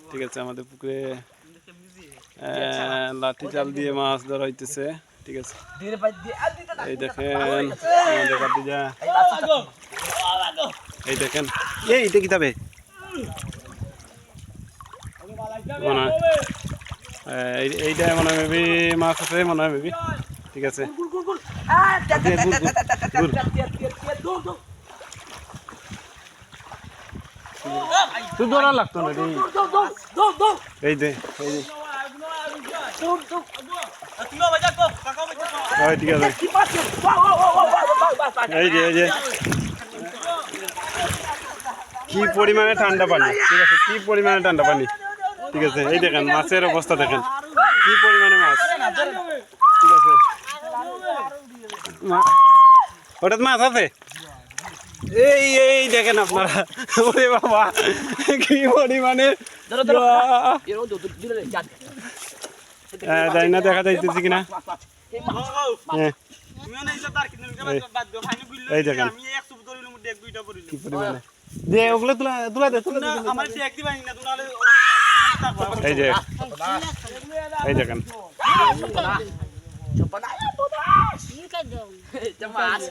ঠিক আছে, আমাদের পুকুরে লাঠি জাল দিয়ে মাছ ধরা হইতেছে। ঠিক আছে, এই দেখেন আমাদের কাটিজা, এই দেখেন এইটা কিতাবে মনে হয় এইটা মনে হয় মেবি মাছ আছে, মনে হয় মেবি। ঠিক আছে, তুই দৌড়া লাগতো না এই দে ঠিক আছে, এই যে এই যে কি পরিমাণে ঠান্ডা পানি। ঠিক আছে, কি পরিমাণে ঠান্ডা পানি। ঠিক আছে, এই দেখেন মাছের অবস্থা দেখেন কি পরিমাণে মাছ। ঠিক আছে, ওটা মাছ আছে, এই এই দেখেন আপনারা, ওরে বাবা কি পরিমাণে, জানি না দেখা যাইতেছে কিনা। এই দেখেন কি পরিমাণে, যে ওগুলো তুলা তুলা দে, এই যে এই দেখেন মাছ